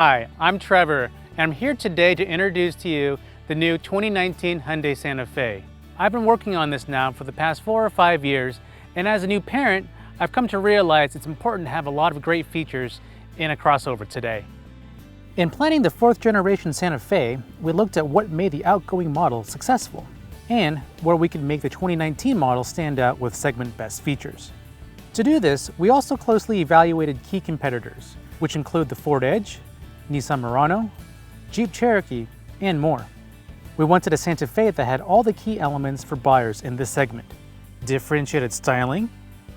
Hi, I'm Trevor, and I'm here today to introduce to you the new 2019 Hyundai Santa Fe. I've been working on this now for the past 4 or 5 years, and as a new parent, I've come to realize it's important to have a lot of great features in a crossover today. In planning the 4th generation Santa Fe, we looked at what made the outgoing model successful, and where we could make the 2019 model stand out with segment best features. To do this, we also closely evaluated key competitors, which include the Ford Edge, Nissan Murano, Jeep Cherokee, and more. We wanted a Santa Fe that had all the key elements for buyers in this segment: differentiated styling,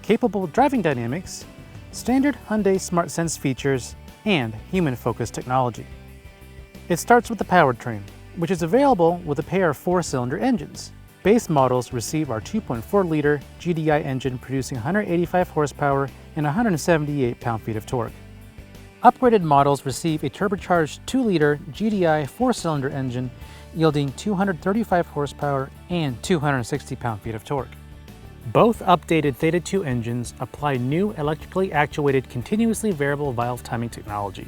capable driving dynamics, standard Hyundai Smart Sense features, and human-focused technology. It starts with the powertrain, which is available with a pair of 4-cylinder engines. Base models receive our 2.4-liter GDI engine producing 185 horsepower and 178 pound-feet of torque. Upgraded models receive a turbocharged 2-liter GDI 4-cylinder engine yielding 235 horsepower and 260 pound-feet of torque. Both updated Theta 2 engines apply new electrically actuated continuously variable valve timing technology,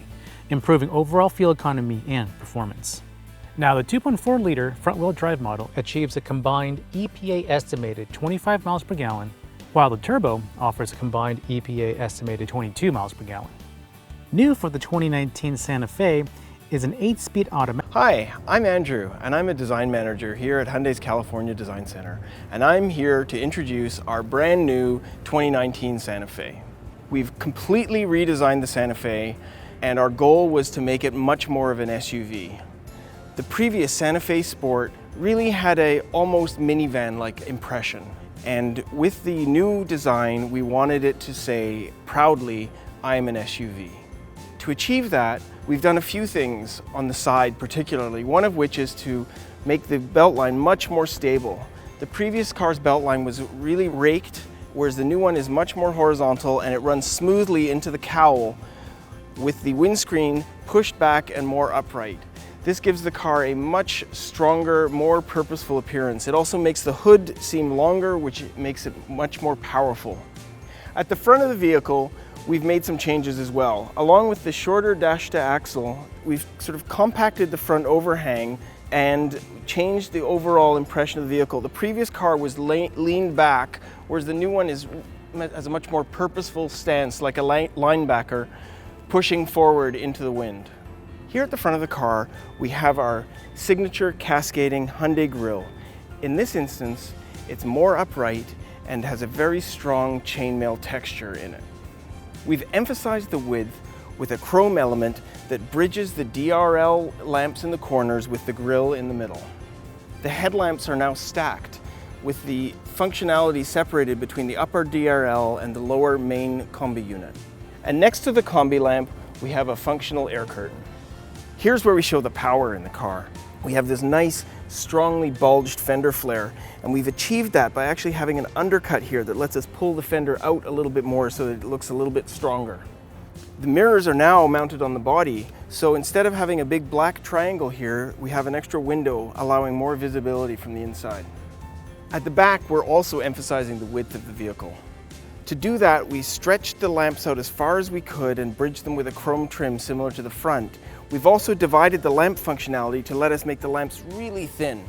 improving overall fuel economy and performance. Now, the 2.4-liter front-wheel drive model achieves a combined EPA estimated 25 miles per gallon, while the turbo offers a combined EPA estimated 22 miles per gallon. New for the 2019 Santa Fe is an 8-speed automatic. Hi, I'm Andrew, and I'm a design manager here at Hyundai's California Design Center, and I'm here to introduce our brand new 2019 Santa Fe. We've completely redesigned the Santa Fe, and our goal was to make it much more of an SUV. The previous Santa Fe Sport really had a almost minivan-like impression, and with the new design, we wanted it to say proudly, "I'm an SUV." To achieve that, we've done a few things on the side particularly, one of which is to make the beltline much more stable. The previous car's beltline was really raked, whereas the new one is much more horizontal and it runs smoothly into the cowl with the windscreen pushed back and more upright. This gives the car a much stronger, more purposeful appearance. It also makes the hood seem longer, which makes it much more powerful. At the front of the vehicle, we've made some changes as well. Along with the shorter dash-to-axle, we've sort of compacted the front overhang and changed the overall impression of the vehicle. The previous car was leaned back, whereas the new one has a much more purposeful stance, like a linebacker, pushing forward into the wind. Here at the front of the car, we have our signature cascading Hyundai grille. In this instance, it's more upright and has a very strong chainmail texture in it. We've emphasized the width with a chrome element that bridges the DRL lamps in the corners with the grille in the middle. The headlamps are now stacked with the functionality separated between the upper DRL and the lower main combi unit. And next to the combi lamp, we have a functional air curtain. Here's where we show the power in the car. We have this nice, strongly bulged fender flare, and we've achieved that by actually having an undercut here that lets us pull the fender out a little bit more so that it looks a little bit stronger. The mirrors are now mounted on the body, so instead of having a big black triangle here, we have an extra window allowing more visibility from the inside. At the back, we're also emphasizing the width of the vehicle. To do that, we stretched the lamps out as far as we could and bridged them with a chrome trim similar to the front. We've also divided the lamp functionality to let us make the lamps really thin.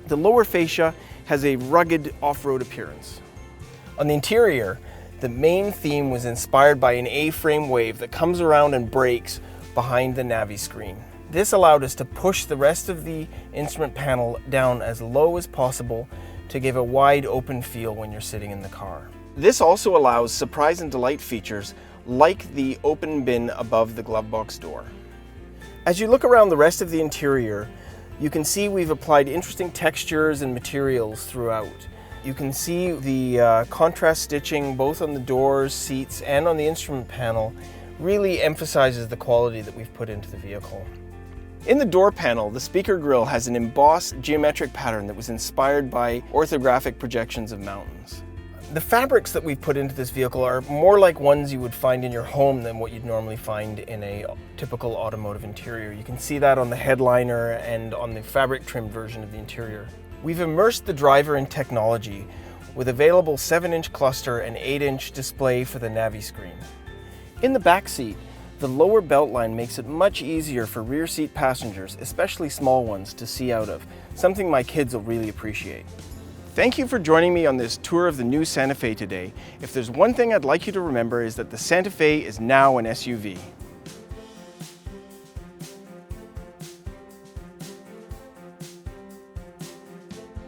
The lower fascia has a rugged off-road appearance. On the interior, the main theme was inspired by an A-frame wave that comes around and breaks behind the Navi screen. This allowed us to push the rest of the instrument panel down as low as possible to give a wide open feel when you're sitting in the car. This also allows surprise and delight features like the open bin above the glove box door. As you look around the rest of the interior, you can see we've applied interesting textures and materials throughout. You can see the contrast stitching both on the doors, seats, and on the instrument panel really emphasizes the quality that we've put into the vehicle. In the door panel, the speaker grille has an embossed geometric pattern that was inspired by orthographic projections of mountains. The fabrics that we've put into this vehicle are more like ones you would find in your home than what you'd normally find in a typical automotive interior. You can see that on the headliner and on the fabric trimmed version of the interior. We've immersed the driver in technology with available 7-inch cluster and 8-inch display for the Navi screen. In the back seat, The lower belt line makes it much easier for rear seat passengers, especially small ones, to see out of, something my kids will really appreciate. Thank you for joining me on this tour of the new Santa Fe today. If there's one thing I'd like you to remember is that the Santa Fe is now an SUV.